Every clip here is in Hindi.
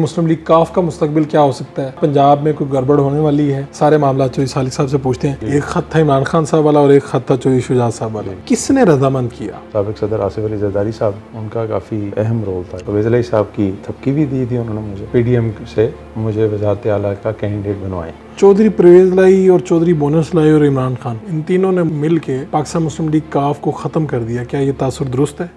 मुस्लिम लीग काफ का मुस्तकबिल क्या हो सकता है? पंजाब में कोई गड़बड़ होने वाली है? सारे मामला चौधरी सालिक साहब से पूछते हैं। एक खत था इमरान खान साहब वाला और एक खत था चौधरी शुजात साहब वाला। किसने रजामंद किया? साबिक सदर आसिफ अली जरदारी साहब, उनका काफ़ी अहम रोल था। परवेज़ इलाही साहब की थपकी भी दी थी उन्होंने मुझे, PDM से मुझे वज़ारत आला का कैंडिडेट बनवाए। चौधरी परवेज़ इलाही और चौधरी बोनस इलाही और इमरान खान, इन तीनों ने मिल के पाकिस्तान मुस्लिम लीग काफ को ख़त्म कर दिया। क्या ये तासुर दुरुस्त है?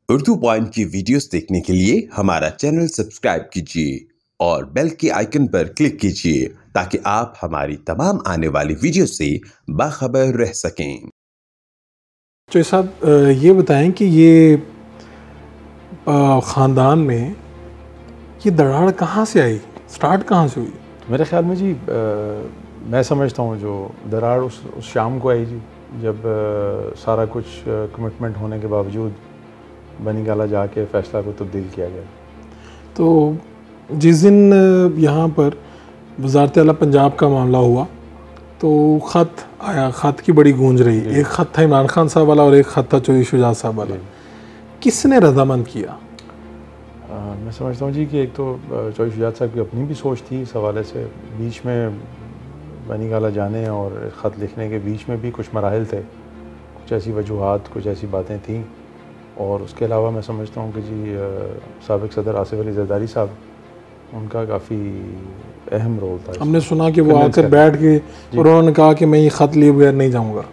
उर्दू पॉइंट की वीडियोस देखने के लिए हमारा चैनल सब्सक्राइब कीजिए और बेल के आइकन पर क्लिक कीजिए ताकि आप हमारी तमाम आने वाली वीडियो से बाखबर रह सकें। चौधरी साहब ये बताएं कि ये ख़ानदान में ये दरार कहाँ से आई, स्टार्ट कहाँ से हुई? मेरे ख्याल में जी मैं समझता हूँ जो दरार उस शाम को आई जी, जब सारा कुछ कमिटमेंट होने के बावजूद बनी गाला जाके फ़ैसला को तब्दील किया गया। तो जिस दिन यहाँ पर वज़ारत आला पंजाब का मामला हुआ तो ख़त आया, ख़त की बड़ी गूंज रही। एक ख़त था इमरान खान साहब वाला और एक ख़त था चौधरी शुजात साहब वाला। किसने रजामंद किया? मैं समझता हूँ जी कि एक तो चौधरी शुजात साहब की अपनी भी सोच थी इस हवाले से। बीच में बनी गाला जाने और ख़त लिखने के बीच में भी कुछ मराहिल थे, कुछ ऐसी वजूहात, कुछ ऐसी बातें थीं। और उसके अलावा मैं समझता हूँ कि जी साबिक सदर आसिफ अली जरदारी साहब, उनका काफ़ी अहम रोल था। हमने सुना कि वो आकर बैठ के और उन्होंने कहा कि मैं ये ख़त लिए बगैर नहीं जाऊँगा,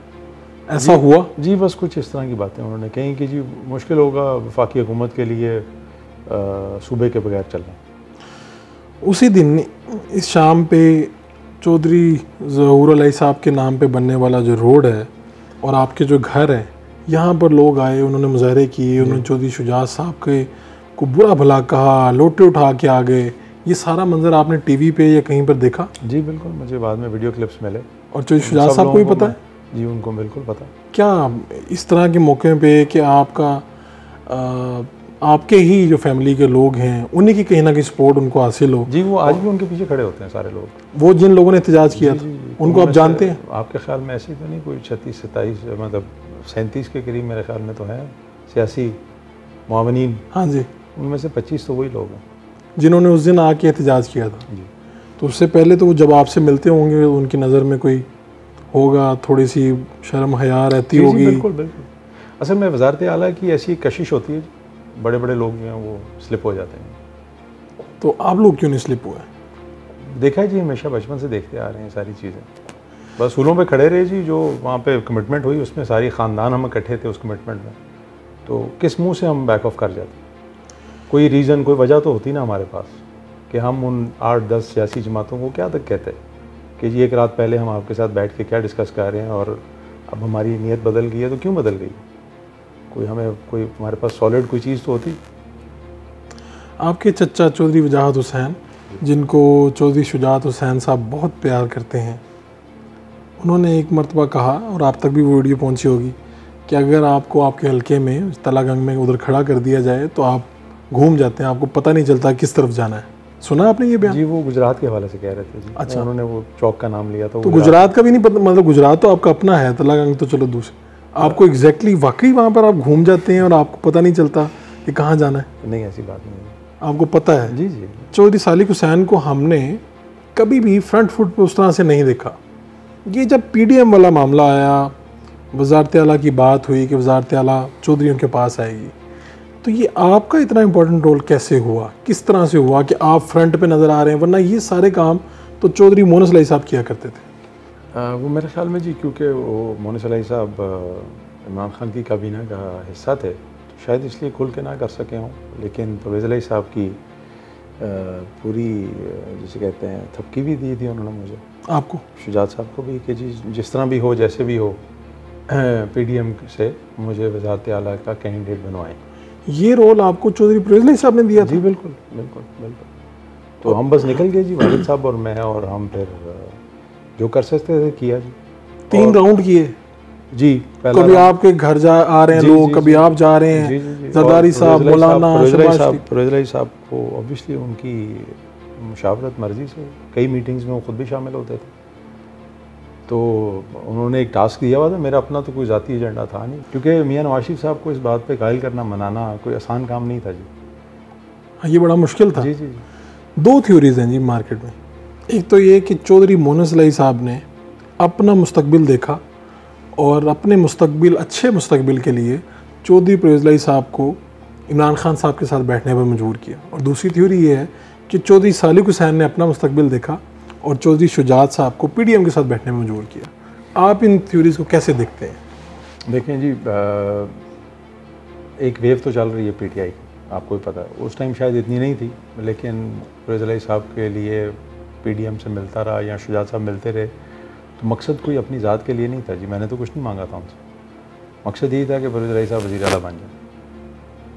ऐसा हुआ? जी बस कुछ इस तरह की बातें उन्होंने कहीं कि जी मुश्किल होगा वफाकी हुकूमत के लिए सूबे के बगैर चलना। उसी दिन इस शाम पे चौधरी ज़हूर अलैहि साहब के नाम पे बनने वाला जो रोड है और आपके जो घर है, यहाँ पर लोग आए, उन्होंने मुजाहरे किए, उन्होंने चौधरी शुजात साहब के को बुरा भला कहा, लोटे उठा के आ गए। ये सारा मंजर आपने टीवी पे या कहीं पर देखा? जी बिल्कुल, मुझे बाद में वीडियो क्लिप्स मिले। और चौधरी शुजात साहब को भी पता है? जी उनको बिल्कुल पता। क्या इस तरह के मौके पे कि आपके ही जो फैमिली के लोग हैं उन्हीं की कहीं ना कहीं सपोर्ट उनको हासिल हो? जी वो आज भी उनके पीछे खड़े होते हैं सारे लोग। वो जिन लोगों ने एहतजाज किया था उनको आप जानते हैं? आपके ख्याल में ऐसे तो नहीं कोई 36-27 मतलब 37 के करीब मेरे ख्याल में तो हैं सियासी मुआवनीन। हाँ जी, उनमें से 25 तो वही लोग हैं जिन्होंने उस दिन आके एहतजाज किया था। जी। तो उससे पहले तो वो जब आपसे मिलते होंगे उनकी नज़र में कोई होगा, थोड़ी सी शर्म हया रहती होगी? बिल्कुल बिल्कुल। असल में वज़ारत आला की ऐसी कशिश होती है, बड़े बड़े लोग जो हैं वो स्लिप हो जाते हैं। तो आप लोग क्यों नहीं स्लिप हुए? देखा है जी, हमेशा बचपन से देखते आ रहे हैं सारी चीज़ें। बस सूलों पे खड़े रहे जी, जो वहाँ पे कमिटमेंट हुई उसमें सारी ख़ानदान हम इकट्ठे थे उस कमिटमेंट में, तो किस मुंह से हम बैक ऑफ कर जाते? कोई रीज़न, कोई वजह तो होती ना हमारे पास कि हम उन 8-10 सियासी जमातों को क्या तक कहते कि जी एक रात पहले हम आपके साथ बैठ के क्या डिस्कस कर रहे हैं और अब हमारी नीयत बदल गई है तो क्यों बदल गई? कोई हमारे पास सॉलिड कोई चीज़ तो होती। आपके चचा चौधरी वजाहत हुसैन, जिनको चौधरी शुजात हुसैन साहब बहुत प्यार करते हैं, उन्होंने एक मरतबा कहा और आप तक भी वो वीडियो पहुंची होगी कि अगर आपको आपके हलके में तलागंग में उधर खड़ा कर दिया जाए तो आप घूम जाते हैं, आपको पता नहीं चलता किस तरफ जाना है। सुना आपने ये बयान? जी वो गुजरात के हवाले से कह रहे थे जी। अच्छा, उन्होंने वो चौक का नाम लिया था। तो गुजरात का भी नहीं पता? मतलब गुजरात तो आपका अपना है, तलागंग तो चलो दूसरे। आपको एग्जैक्टली वाकई वहाँ पर आप घूम जाते हैं और आपको पता नहीं चलता कि कहाँ जाना है? नहीं ऐसी बात नहीं है, आपको पता है। जी जी। चौधरी सालिक हुसैन को हमने कभी भी फ्रंट फुट पे उस तरह से नहीं देखा। ये जब PDM वाला मामला आया, वज़ारत आला की बात हुई कि वज़ारत आला चौधरियों के पास आएगी, तो ये आपका इतना इम्पोर्टेंट रोल कैसे हुआ, किस तरह से हुआ कि आप फ्रंट पे नज़र आ रहे हैं? वरना ये सारे काम तो चौधरी मोनस इलाही साहब किया करते थे। वो मेरे ख्याल में जी क्योंकि वो मोनस इलाही साहब इमरान खान की काबीना का हिस्सा थे तो शायद इसलिए खुल के ना कर सके हों। लेकिन परवेज़ इलाही साहब की पूरी जिसे कहते हैं थपकी भी दी थी उन्होंने मुझे, आपको, शुजात साहब को भी, कि जी जिस तरह भी हो, जैसे भी हो, PDM से मुझे वज़ारत आला का कैंडिडेट बनवाएं। ये रोल आपको चौधरी परवेज़ इलाही साहब ने दिया था? जी बिल्कुल बिल्कुल बिल्कुल। तो हम बस निकल गए जी, वालिद साहब और मैं, और हम फिर जो कर सकते थे किया जी। 3 राउंड किए जी। कभी आपके घर आ रहे हैं लोग, कभी आप जा रहे हैं। जरदारी साहब, मौलाना परवेज़ इलाही साहब को ऑब्वियसली उनकी मुशावरत मर्जी से कई मीटिंग्स में वो खुद भी शामिल होते थे। तो उन्होंने एक टास्क दिया हुआ था, मेरा अपना तो कोई ज़ाती एजेंडा था नहीं, क्योंकि मियां नवाज शरीफ साहब को इस बात पे कायल करना, मनाना कोई आसान काम नहीं था जी। हाँ, ये बड़ा मुश्किल था। जी जी। दो थ्योरीज हैं जी मार्केट में। एक तो ये कि चौधरी मोनस इलाही साहब ने अपना मुस्तकबिल देखा और अपने मुस्तकबिल, अच्छे मुस्तकबिल के लिए चौधरी परवेज़ इलाही साहब को इमरान खान साहब के साथ बैठने पर मजबूर किया। और दूसरी थ्योरी ये है कि चौधरी सालिक हुसैन ने अपना मुस्तकबिल देखा और चौधरी शुजात साहब को पीडीएम के साथ बैठने में मजबूर किया। आप इन थ्योरीज को कैसे देखते हैं? देखें जी, एक वेव तो चल रही है पीटीआई की, आपको भी पता है। उस टाइम शायद इतनी नहीं थी, लेकिन परवेज़ इलाही साहब के लिए पीडीएम से मिलता रहा या शुजात साहब मिलते रहे, तो मकसद कोई अपनी ज़ात के लिए नहीं था जी। मैंने तो कुछ नहीं मांगा था उनसे, मकसद यही था कि परवेज़ इलाही साहब वज़ीर आला बन जाए,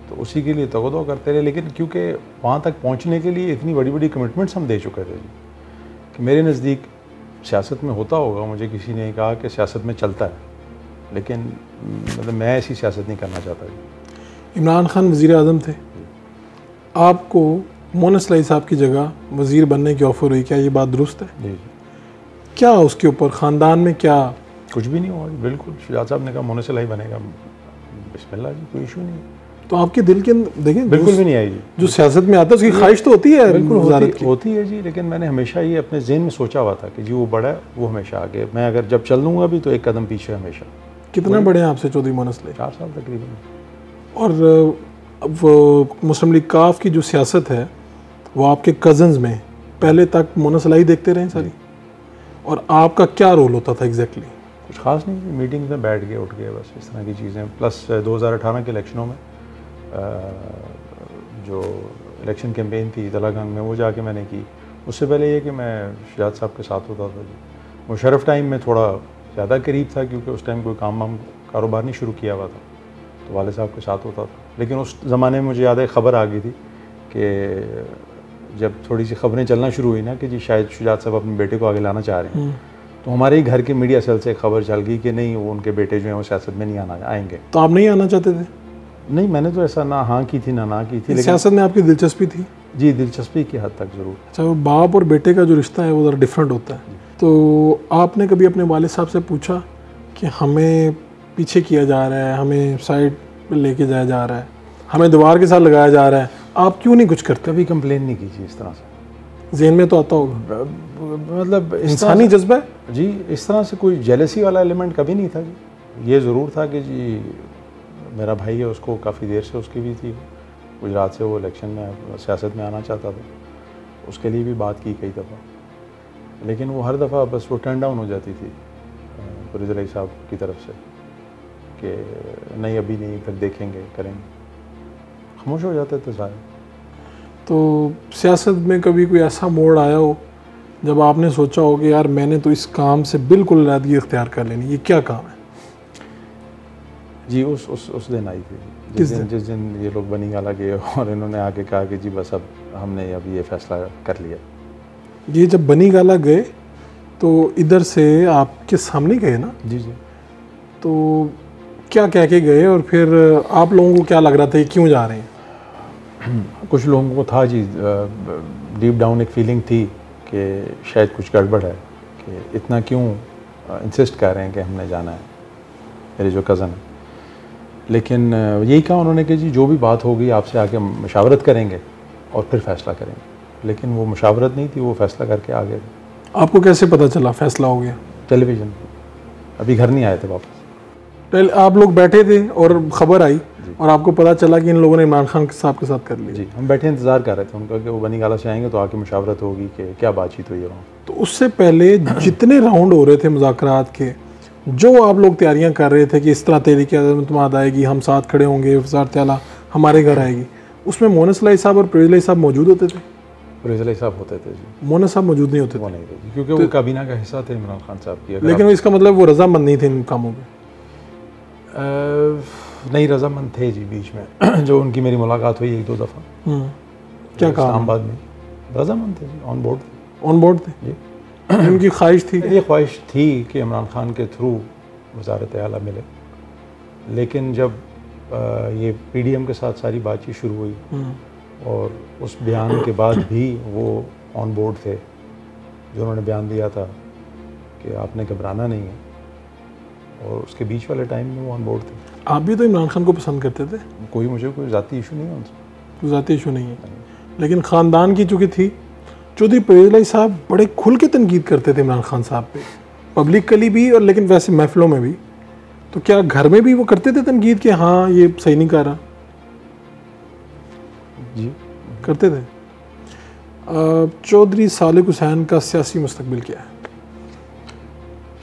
तो उसी के लिए तगदो करते रहे। लेकिन क्योंकि वहाँ तक पहुँचने के लिए इतनी बड़ी बड़ी कमिटमेंट्स हम दे चुके थे जी, कि मेरे नज़दीक सियासत में होता होगा, मुझे किसी ने कहा कि सियासत में चलता है, लेकिन मतलब मैं ऐसी सियासत नहीं करना चाहता जी। इमरान खान वज़ीर आज़म थे, आपको मोनस इलाही साहब की जगह वज़ीर बनने की ऑफ़र हुई, क्या ये बात दुरुस्त है? जी जी, क्या उसके ऊपर ख़ानदान में क्या? कुछ भी नहीं हुआ जी, बिल्कुल। शुजात साहब ने कहा मोनस इलाही बनेगा, बिस्मिल्लाह जी, कोई इशू नहीं है। तो आपके दिल के अंदर देखें, बिल्कुल भी नहीं आई जी। जो सियासत में आता है उसकी ख्वाहिश तो होती है, बिल्कुल वज़ारत की होती है जी, लेकिन मैंने हमेशा ये अपने ज़हन में सोचा हुआ था कि जी वो बड़ा है, वो हमेशा आगे, मैं अगर जब चल लूँगा भी तो एक कदम पीछे हमेशा। कितना बड़े हैं आपसे चौधरी मोनस इलाही? 4 साल तकरीबन। और वो मुस्लिम लीग काफ की जो सियासत है वो आपके कज़न्स में पहले तक मोनस इलाही देखते रहे सारी, और आपका क्या रोल होता था एग्जैक्टली? कुछ खास नहीं, मीटिंग में बैठ गए, उठ गए, बस इस तरह की चीज़ें। प्लस 2018 के इलेक्शनों में जो इलेक्शन कैंपेन थी तलागंग में, वो जाके मैंने की। उससे पहले ये कि मैं शुजात साहब के साथ होता था जी। मुशर्रफ टाइम में थोड़ा ज़्यादा करीब था, क्योंकि उस टाइम कोई काम कारोबार नहीं शुरू किया हुआ था, तो वाले साहब के साथ होता था। लेकिन उस ज़माने में मुझे याद है, खबर आ गई थी कि जब थोड़ी सी खबरें चलना शुरू हुई ना कि जी शायद शुजात साहब अपने बेटे को आगे लाना चाह रहे हैं, तो हमारे ही घर के मीडिया सेल से खबर चल गई कि नहीं, वो उनके बेटे जो हैं वो सियासत में नहीं आएंगे। तो आप नहीं आना चाहते थे? नहीं, मैंने तो ऐसा ना हाँ की थी ना की थी, लेकिन सियासत में आपकी दिलचस्पी थी? जी, दिलचस्पी की हद तक ज़रूर। अच्छा, वो बाप और बेटे का जो रिश्ता है वो ज़रा डिफरेंट होता है। तो आपने कभी अपने वालिद साहब से पूछा कि हमें पीछे किया जा रहा है, हमें साइड पर लेके जाया जा रहा है, हमें दीवार के साथ लगाया जा रहा है, आप क्यों नहीं कुछ करते? कभी कंप्लेन नहीं की जी इस तरह से। ज़हन में तो आता होगा, मतलब इंसानी जज्बा है जी। इस तरह से कोई जेलसी वाला एलिमेंट कभी नहीं था जी। ये ज़रूर था कि जी मेरा भाई है, उसको काफ़ी देर से उसकी भी थी, गुजरात से वो इलेक्शन में सियासत में आना चाहता था, उसके लिए भी बात की कई दफ़ा, लेकिन वो हर दफ़ा बस वो टर्न डाउन हो जाती थी परवेज़ इलाही साहब की तरफ से कि नहीं अभी नहीं, फिर देखेंगे, करेंगे, खामोश हो जाते थे सारे। तो सियासत में कभी कोई ऐसा मोड़ आया हो जब आपने सोचा हो कि यार मैंने तो इस काम से बिल्कुल अलहदगी इख्तियार कर लेनी, ये क्या काम है? जी, उस दिन आई थी, जिस दिन ये लोग बनी गाला गए और इन्होंने आके कहा कि जी बस अब हमने अभी ये फैसला कर लिया। ये जब बनी गाला गए तो इधर से आपके सामने गए ना? जी जी। तो क्या कह के गए और फिर आप लोगों को क्या लग रहा था, ये क्यों जा रहे हैं? कुछ लोगों को था जी, डीप डाउन एक फीलिंग थी कि शायद कुछ गड़बड़ है, कि इतना क्यों इंसिस्ट कर रहे हैं कि हमने जाना है, मेरे जो कज़न है। लेकिन यही कहा उन्होंने कि जी जो भी बात होगी आपसे आके मशावरत करेंगे और फिर फ़ैसला करेंगे। लेकिन वो मशावरत नहीं थी, वो फ़ैसला करके आ गए थे। आपको कैसे पता चला फैसला हो गया? टेलीविज़न, अभी घर नहीं आए थे वापस। पहले आप लोग बैठे थे और ख़बर आई और आपको पता चला कि इन लोगों ने इमरान खान साहब के साथ कर लिया? जी, हम बैठे इंतज़ार कर रहे थे उनका कि वो बनी गाला से आएंगे तो आके मशावरत होगी कि क्या बातचीत हुई है वहाँ। तो उससे पहले जितने राउंड हो रहे थे मुज़ाकरात के, जो आप लोग तैयारियां कर रहे थे कि इस तरह तहरीक-ए-अदम आएगी, हम साथ खड़े होंगे, वज़ारत आला हमारे घर आएगी, उसमें मोनस इलाही साहब और परवेज़ इलाही साहब मौजूद होते थे? परवेज़ इलाही साहब होते थे जी, मोनस साहब मौजूद नहीं होते वो थे? नहीं थे जी, क्योंकि वो काबीना का हिस्सा थे इमरान खान साहब की। लेकिन इसका मतलब वो रजामंद नहीं थे इन कामों में? नहीं, रजामंद थे जी बीच में जो उनकी मेरी मुलाकात हुई 1-2 दफ़ा। क्या कहा? इस्लामाबाद में रजामंद थे जी, ऑन बोर्ड थे। ऑन बोर्ड थे जी। उनकी ख्वाहिश थी? ये ख्वाहिश थी कि इमरान खान के थ्रू वज़ारत आला मिले, लेकिन जब ये पीडीएम के साथ सारी बातचीत शुरू हुई और उस बयान के बाद भी वो ऑन बोर्ड थे, जो उन्होंने बयान दिया था कि आपने घबराना नहीं है, और उसके बीच वाले टाइम में वो ऑन बोर्ड थे। आप भी तो इमरान खान को पसंद करते थे? मुझे कोई ज़ाती इशू नहीं है उनसे, ज़ाती इशू नहीं है, लेकिन ख़ानदान की चूँकि थी चौधरी परवेज़ इलाही साहब बड़े खुल के तनकीद करते थे इमरान खान साहब पे, पब्लिकली भी और लेकिन वैसे महफिलों में भी। तो क्या घर में भी वो करते थे तनकीद कि हाँ ये सही नहीं कर रहा? जी करते थे। चौधरी सालिक हुसैन का सियासी मुस्तकबिल क्या है?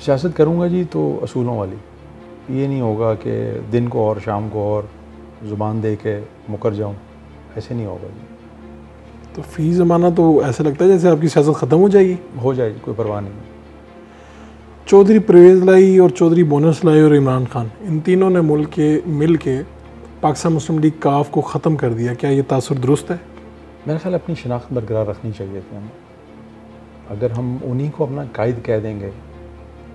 सियासत करूँगा जी तो असूलों वाली, ये नहीं होगा कि दिन को और शाम को और ज़ुबान दे के मुकर जाऊँ, ऐसे नहीं होगा जी। तो फ़ी ज़माना तो ऐसा लगता है जैसे आपकी सियासत ख़त्म हो जाएगी। हो जाएगी, कोई परवाह नहीं। चौधरी परवेज़ इलाही और चौधरी बोनस इलाही और इमरान खान, इन तीनों ने मिल के पाकिस्तान मुस्लिम लीग काफ को ख़त्म कर दिया। क्या ये तासुर दुरुस्त है? मेरा ख्याल अपनी शनाख्त बरकरार रखनी चाहिए थी हमें। अगर हम उन्हीं को अपना कायद कह देंगे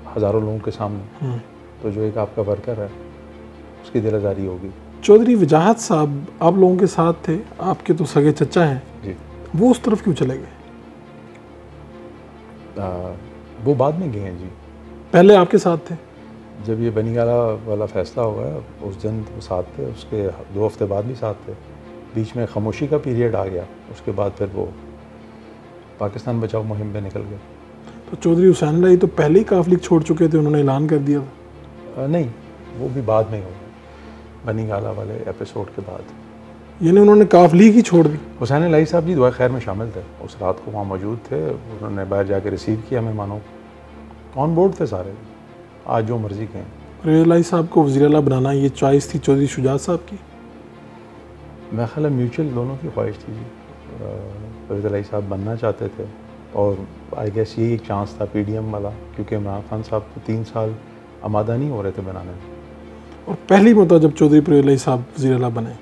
हज़ारों लोगों के सामने, तो जो एक आपका वर्कर है उसकी दिल आज़ारी होगी। चौधरी वजाहत साहब आप लोगों के साथ थे, आपके तो सगे चचा हैं जी। वो उस तरफ क्यों चले गए? वो बाद में गए हैं जी, पहले आपके साथ थे। जब ये बनीगाला वाला फ़ैसला हुआ उस दिन वो साथ थे, उसके 2 हफ्ते बाद भी साथ थे। बीच में खामोशी का पीरियड आ गया, उसके बाद फिर वो पाकिस्तान बचाओ मुहिम में निकल गए। तो चौधरी हुसैन इलाही तो पहले ही काफ लीग छोड़ चुके थे, उन्होंने ऐलान कर दिया था। नहीं, वो भी बाद में हो गया, बनीगाला वाले एपिसोड के बाद। यानी उन्होंने काफ लीग ही छोड़ दी। हुसैन इलाही साहब जी दुआ खैर में शामिल थे, उस रात को वहाँ मौजूद थे। उन्होंने बाहर जाके रिसीव किया मेहमानों, ऑन बोर्ड थे सारे, आज जो मर्जी कहें। परवेज़ इलाही साहब को वज़ीर आला बनाना ये चॉइस थी चौधरी शुजात साहब की? मेरा ख्याल है म्यूचुअल दोनों की ख्वाहिश थी जी। परवेज़ इलाही साहब बनना चाहते थे और आई गेस यही एक चांस था PDM वाला, क्योंकि इमरान खान साहब तो 3 साल आमादा नहीं हो रहे थे बनाने में। और पहली मरतबा जब चौधरी परवेज़ इलाही साहब वज़ीर आला बने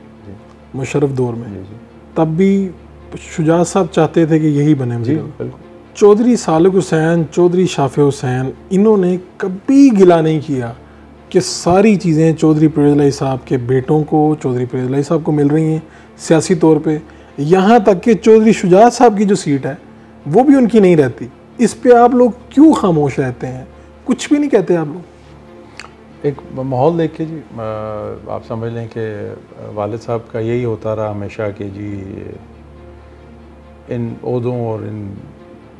मुशर्रफ दौर में, जी जी तब भी शुजात साहब चाहते थे कि यही बने जी वज़ीर आला। बिल्कुल। चौधरी सालिक हुसैन, चौधरी शाफे हुसैन, इन्होंने कभी गिला नहीं किया कि सारी चीज़ें चौधरी परवेज़ इलाही साहब के बेटों को, चौधरी परवेज़ इलाही साहब को मिल रही हैं सियासी तौर पे। यहाँ तक कि चौधरी शुजात साहब की जो सीट है वो भी उनकी नहीं रहती। इस पे आप लोग क्यों खामोश रहते हैं? कुछ भी नहीं कहते आप लोग? एक माहौल देख के जी, आप समझ लें कि वालिद साहब का यही होता रहा हमेशा कि जी इन ओहदों और इन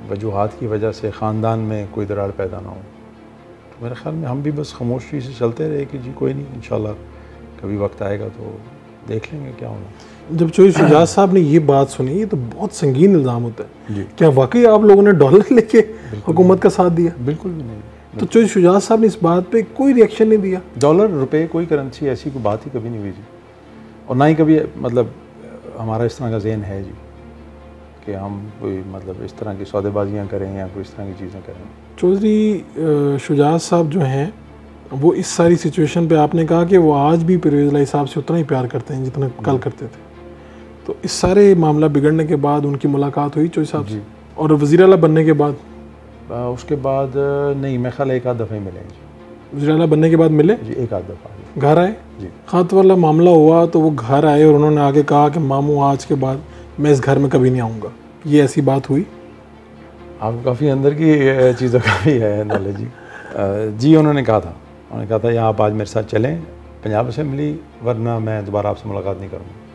वजूहात की वजह से ख़ानदान में कोई दरार पैदा ना हो। तो मेरे ख़्याल में हम भी बस खामोशी से चलते रहे कि जी कोई नहीं, इंशाल्लाह कभी वक्त आएगा तो देख लेंगे क्या होना। जब चौधरी शुजात साहब ने ये बात सुनी, ये तो बहुत संगीन इल्ज़ाम होता है जी। क्या वाकई आप लोगों ने डॉलर लेके हुकूमत का साथ दिया? बिल्कुल भी नहीं। तो चौधरी शुजात साहब ने इस बात पे कोई रिएक्शन नहीं दिया? डॉलर रुपए कोई करेंसी ऐसी कोई बात ही कभी नहीं हुई जी, और ना ही कभी मतलब हमारा इस तरह का ज़हन है जी कि हम कोई मतलब इस तरह की सौदेबाजियाँ करें या कोई इस तरह की चीज़ें करें। चौधरी शुजात साहब जो हैं वो इस सारी सिचुएशन पे आपने कहा कि वो आज भी परवेज़ इलाही साहब से उतना ही प्यार करते हैं जितना कल करते थे। तो इस सारे मामला बिगड़ने के बाद उनकी मुलाकात हुई चौधरी साहब से? और वज़ीर आला बनने के बाद? उसके बाद नहीं, मैं ख्याल एक आध दफ़ा ही मिले जी। वज़ीर आला बनने के बाद मिले जी, एक आध दफ़ा घर आए जी। खात वाला मामला हुआ तो वो घर आए और उन्होंने आगे कहा कि मामू आज के बाद मैं इस घर में कभी नहीं आऊँगा, ये ऐसी बात हुई? आपको काफ़ी अंदर की चीज़ों का भी है नॉलेज जी। जी उन्होंने कहा था या आप आज मेरे साथ चलें पंजाब असेंबली, वरना मैं दोबारा आपसे मुलाकात नहीं करूँगा।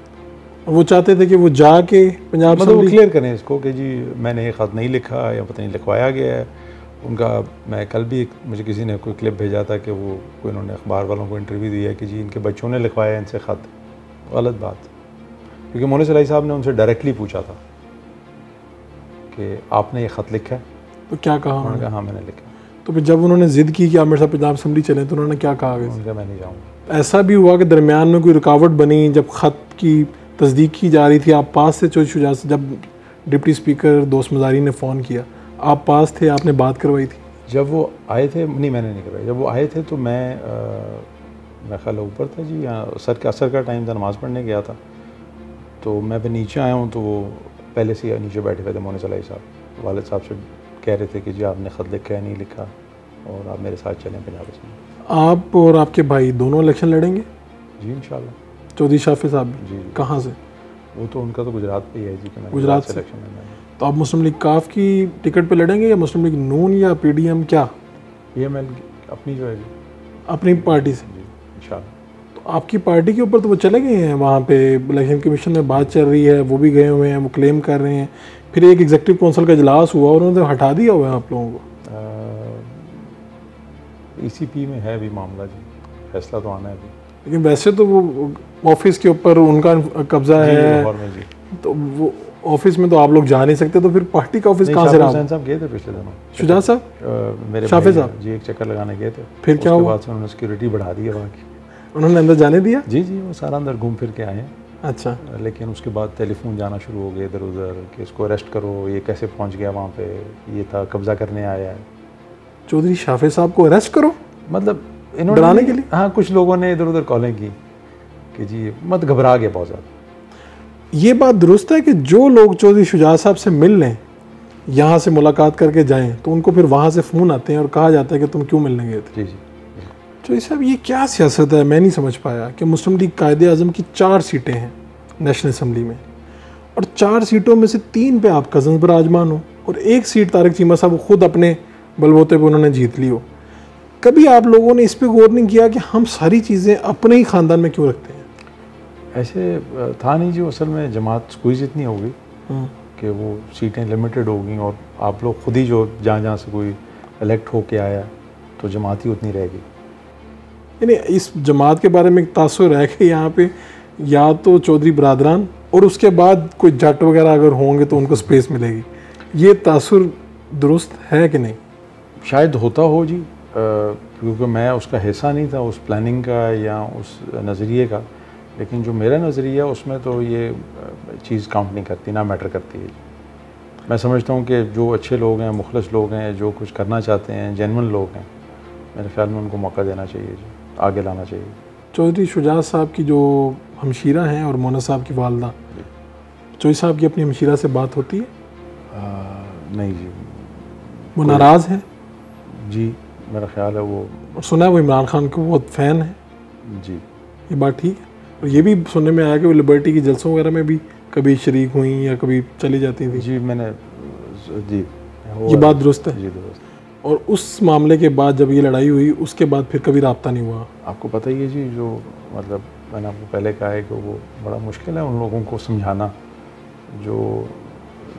वो चाहते थे कि वो जाके पंजाब मतलब वो असेंबली क्लियर करें इसको कि जी मैंने ये ख़त नहीं लिखा या पता नहीं लिखवाया गया है उनका। मैं कल भी मुझे किसी ने कोई क्लिप भेजा था कि वो कोई उन्होंने अखबार वालों को इंटरव्यू दिया कि जी इनके बच्चों ने लिखवाया इनसे ख़त। गलत बात, क्योंकि मोनिस इलाही साहब ने उनसे डायरेक्टली पूछा था कि आपने ये ख़त लिखा है? तो क्या कहा उन्होंने उन्होंने? कहा हाँ मैंने लिखा। तो फिर जब उन्होंने ज़िद की कि आप मेरे साथ पंजाब असेंबली चलें तो उन्होंने क्या कहा? उन्होंने कहा मैं नहीं जाऊँगा। ऐसा भी हुआ कि दरमियान में कोई रुकावट बनी जब ख़त की तस्दीक की जा रही थी, आप पास थे चौधरी शुजात से? जब डिप्टी स्पीकर दोस्त मज़ारी ने फ़ोन किया आप पास थे, आपने बात करवाई थी? जब वो आए थे नहीं, मैंने नहीं करवाई। जब वो आए थे तो मैं ख्याल ऊपर था जी, यहाँ असर का टाइम था, नमाज़ पढ़ने गया था। तो मैं भी नीचे आया हूँ तो वो पहले से नीचे बैठे हुए थे। मोनिस इलाही साहब वालिद साहब से कह रहे थे कि जी आपने ख़त लिखा है नहीं लिखा और आप मेरे साथ चलें पंजाब असेंबली। आप और आपके भाई दोनों इलेक्शन लड़ेंगे? जी इंशाल्लाह। चौधरी शाफे साहब भी? जी। कहाँ से? वो तो उनका तो गुजरात पे ही है जी कि मैं गुजरात से इलेक्शन लड़ना है। तो आप मुस्लिम लीग काफ की टिकट पे लड़ेंगे या मुस्लिम लीग नून या PDM? क्या ये मैं अपनी जो है जी अपनी पार्टी से? जी इंशाल्लाह। तो आपकी पार्टी के ऊपर तो वो चले गए हैं, वहाँ पे इलेक्शन कमीशन में बात चल रही है, वो भी गए हुए हैं, वो क्लेम कर रहे हैं फिर एक एग्जीक्यूटिव काउंसिल का इजलास हुआ और उन्होंने हटा दिया हुआ है आप लोगों को। ECP में है अभी मामला जी, फैसला तो आना है अभी। लेकिन वैसे तो वो ऑफिस के ऊपर उनका कब्जा है, लाहौर में जी। तो वो ऑफिस में तो आप लोग जा नहीं सकते, तो फिर पार्टी का ऑफिस कहाँ से रहा? हुसैन साहब गए थे पिछले दिनों, शुजा साहब, मेरे शाफिज भाई साहब जी एक चक्कर लगाने गए थे। फिर क्या उसके हुआ? बाद से उन्होंने सिक्योरिटी बढ़ा दी है वहाँ की। उन्होंने अंदर जाने दिया? जी जी, वो सारा अंदर घूम फिर के आए हैं। अच्छा। लेकिन उसके बाद टेलीफोन जाना शुरू हो गए इधर उधर कि इसको अरेस्ट करो, ये कैसे पहुँच गया वहाँ पे, ये था कब्जा करने आया है। चौधरी शाफिज साहब को अरेस्ट करो, मतलब इन्होंने डराने के लिए? हाँ, कुछ लोगों ने इधर उधर कॉलें की कि जी मत घबरा गया बहुत ज़्यादा। ये बात दुरुस्त है कि जो लोग चौधरी शुजा साहब से मिल लें, यहाँ से मुलाकात करके जाएं, तो उनको फिर वहाँ से फ़ोन आते हैं और कहा जाता है कि तुम क्यों मिलने गए थे? जी जी। चौधरी साहब, ये क्या सियासत है? मैं नहीं समझ पाया कि मुस्लिम लीग कायदे आज़म की 4 सीटें हैं नेशनल असम्बली में, और 4 सीटों में से 3 पे आप कज़न बराजमान हो और 1 सीट तारिक चीमा साहब खुद अपने बलबूते पे उन्होंने जीत ली हो। कभी आप लोगों ने इस पर गौर नहीं किया कि हम सारी चीज़ें अपने ही ख़ानदान में क्यों रखते हैं? ऐसे था नहीं जी, असल में जमात स्क्वीज इतनी हो गई कि वो सीटें लिमिटेड हो गई, और आप लोग खुद ही जो जहाँ से कोई इलेक्ट होके आया तो जमात ही उतनी रह गई। यानी इस जमात के बारे में एक तासुर रह के यहाँ पे या तो चौधरी बरादरान और उसके बाद कोई जट वगैरह अगर होंगे तो उनको स्पेस मिलेगी, ये तासुर दुरुस्त है कि नहीं? शायद होता हो जी, क्योंकि मैं उसका हिस्सा नहीं था उस प्लानिंग का या उस नज़रिए का, लेकिन जो मेरा नज़रिया उसमें तो ये चीज़ काउंट नहीं करती, ना मैटर करती है। मैं समझता हूँ कि जो अच्छे लोग हैं, मुखलस लोग हैं, जो कुछ करना चाहते हैं, जेन्युइन लोग हैं, मेरे ख्याल में उनको मौका देना चाहिए जी, आगे लाना चाहिए। चौधरी शुजा साहब की जो हमशीरा हैं और मोना साहब की वालदा, चौधरी साहब की अपनी हमशीरा से बात होती है? नहीं जी। वो नाराज़ है जी? मेरा ख्याल है वो, और सुना है वो इमरान खान के बहुत फ़ैन है जी। ये बात ठीक है? और ये भी सुनने में आया कि वो लिबर्टी की जलसों वगैरह में भी कभी शरीक हुई या कभी चली जाती थी। जी मैंने जी, ये बात दुरुस्त है? जी दुरुस्त। और उस मामले के बाद जब ये लड़ाई हुई उसके बाद फिर कभी रब्ता नहीं हुआ? आपको पता ही है जी, जो मतलब मैंने आपको पहले कहा है कि वो बड़ा मुश्किल है उन लोगों को समझाना जो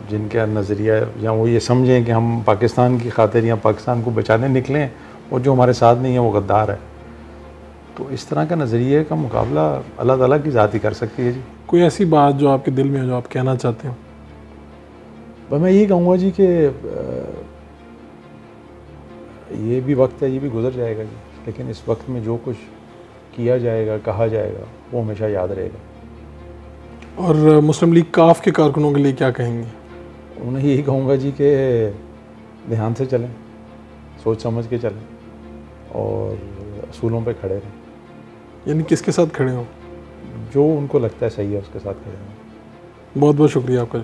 जिनका नज़रिया या वो ये समझें कि हम पाकिस्तान की खातिर या पाकिस्तान को बचाने निकलें, और जो हमारे साथ नहीं है वो गद्दार है। तो इस तरह का नज़रिए का मुकाबला अल्लाह ताला की ज़ात ही कर सकती है जी। कोई ऐसी बात जो आपके दिल में हो, जो आप कहना चाहते हो? बस मैं यही कहूँगा जी कि ये भी वक्त है, ये भी गुजर जाएगा जी, लेकिन इस वक्त में जो कुछ किया जाएगा, कहा जाएगा, वो हमेशा याद रहेगा। और मुस्लिम लीग काफ के कारकुनों के लिए क्या कहेंगे? उन्हें यही कहूँगा जी कि ध्यान से चलें, सोच समझ के चलें और असूलों पे खड़े रहें। यानी किसके साथ खड़े हो? जो उनको लगता है सही है उसके साथ खड़े रहें। बहुत बहुत शुक्रिया आपका।